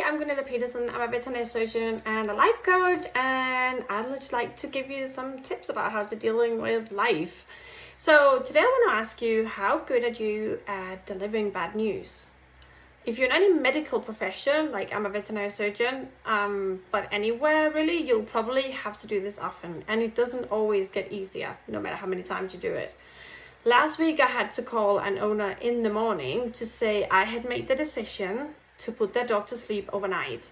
I'm Gunilla Peterson. I'm a veterinary surgeon and a life coach, and I'd just like to give you some tips about how to dealing with life. So today I want to ask you, how good are you at delivering bad news? If you're in any medical profession, like I'm a veterinary surgeon, but anywhere really, you'll probably have to do this often, and it doesn't always get easier, no matter how many times you do it. Last week I had to call an owner in the morning to say I had made the decision to put their dog to sleep overnight.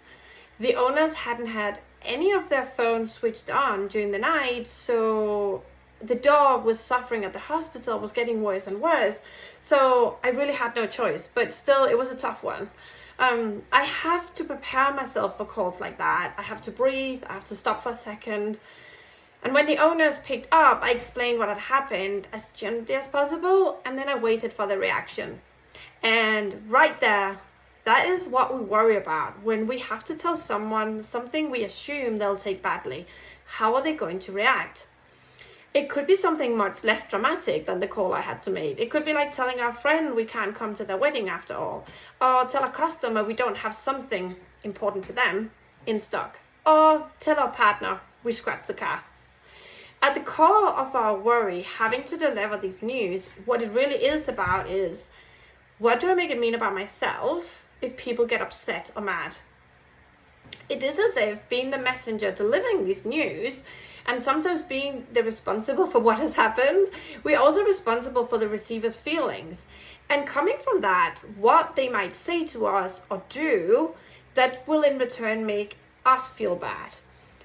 The owners hadn't had any of their phones switched on during the night, so the dog was suffering at the hospital, was getting worse and worse. So I really had no choice, but still it was a tough one. I have to prepare myself for calls like that. I have to breathe, I have to stop for a second. And when the owners picked up, I explained what had happened as gently as possible, and then I waited for the reaction. And right there, that is what we worry about when we have to tell someone something we assume they'll take badly. How are they going to react? It could be something much less dramatic than the call I had to make. It could be like telling our friend we can't come to their wedding after all, or tell a customer we don't have something important to them in stock, or tell our partner we scratched the car. At the core of our worry, having to deliver this news, what it really is about is, what do I make it mean about myself if people get upset or mad? It is as if being the messenger delivering this news, and sometimes being the responsible for what has happened, we're also responsible for the receiver's feelings. And coming from that, what they might say to us or do that will in return make us feel bad.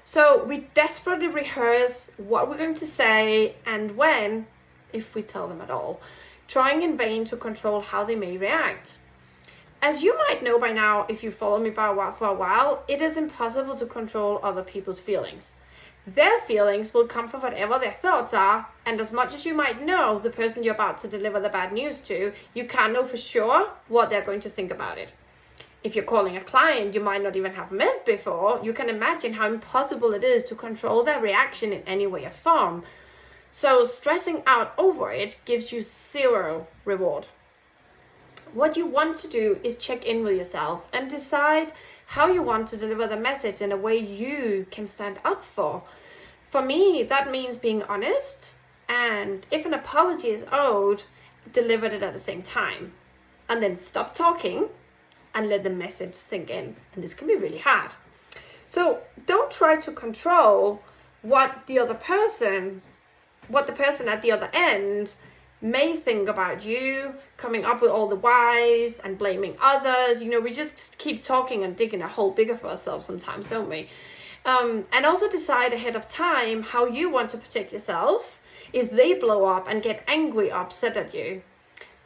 So we desperately rehearse what we're going to say and when, if we tell them at all, trying in vain to control how they may react. As you might know by now, if you follow me for a while, it is impossible to control other people's feelings. Their feelings will come from whatever their thoughts are, and as much as you might know the person you're about to deliver the bad news to, you can't know for sure what they're going to think about it. If you're calling a client you might not even have met before, you can imagine how impossible it is to control their reaction in any way or form. So stressing out over it gives you zero reward. What you want to do is check in with yourself and decide how you want to deliver the message in a way you can stand up for. For me, that means being honest, and if an apology is owed, deliver it at the same time. And then stop talking and let the message sink in. And this can be really hard. So don't try to control what the person at the other end may think about you, coming up with all the whys and blaming others. We just keep talking and digging a hole bigger for ourselves sometimes, don't we? And also decide ahead of time how you want to protect yourself if they blow up and get angry or upset at you.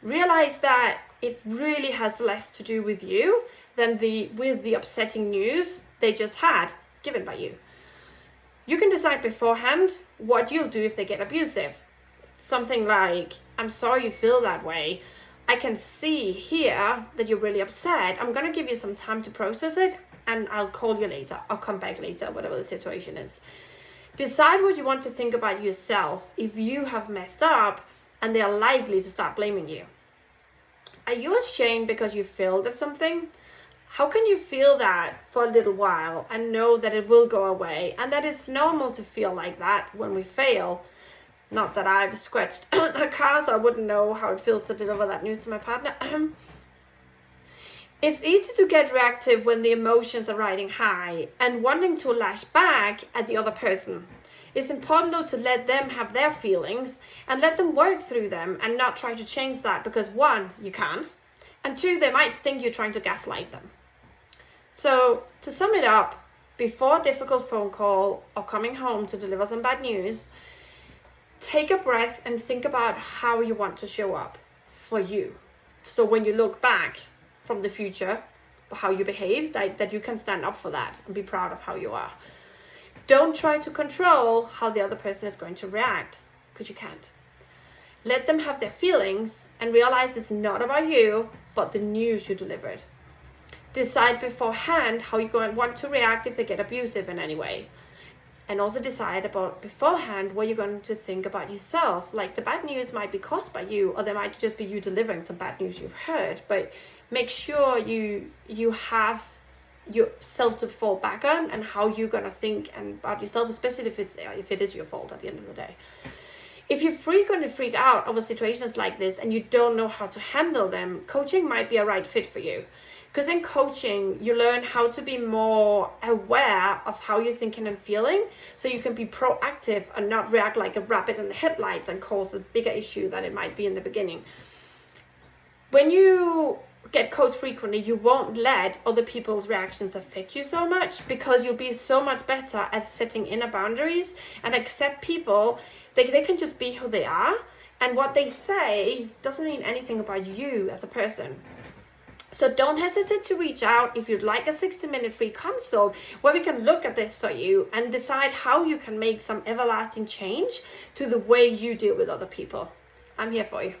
Realize that it really has less to do with you than with the upsetting news they just had given by you. You can decide beforehand what you'll do if they get abusive. Something like, I'm sorry you feel that way. I can see here that you're really upset. I'm going to give you some time to process it, and I'll call you later. I'll come back later, whatever the situation is. Decide what you want to think about yourself if you have messed up and they are likely to start blaming you. Are you ashamed because you failed at something? How can you feel that for a little while and know that it will go away, and that it's normal to feel like that when we fail? Not that I've scratched a car, so I wouldn't know how it feels to deliver that news to my partner. It's easy to get reactive when the emotions are riding high and wanting to lash back at the other person. It's important though to let them have their feelings and let them work through them, and not try to change that, because one, you can't, and two, they might think you're trying to gaslight them. So to sum it up, before a difficult phone call or coming home to deliver some bad news, take a breath and think about how you want to show up for you. So when you look back from the future, how you behaved, that you can stand up for that and be proud of how you are. Don't try to control how the other person is going to react, because you can't. Let them have their feelings and realize it's not about you, but the news you delivered. Decide beforehand how you're going to want to react if they get abusive in any way. And also decide about beforehand what you're going to think about yourself. Like, the bad news might be caused by you, or there might just be you delivering some bad news you've heard. But make sure you have yourself to fall back on, and how you're gonna think and about yourself, especially if it is your fault at the end of the day. If you frequently freak out over situations like this and you don't know how to handle them, coaching might be a right fit for you. Because in coaching, you learn how to be more aware of how you're thinking and feeling, so you can be proactive and not react like a rabbit in the headlights and cause a bigger issue than it might be in the beginning. When you get coached frequently, you won't let other people's reactions affect you so much, because you'll be so much better at setting inner boundaries and accept people. They can just be who they are, and what they say doesn't mean anything about you as a person. So don't hesitate to reach out if you'd like a 60-minute free consult where we can look at this for you and decide how you can make some everlasting change to the way you deal with other people. I'm here for you.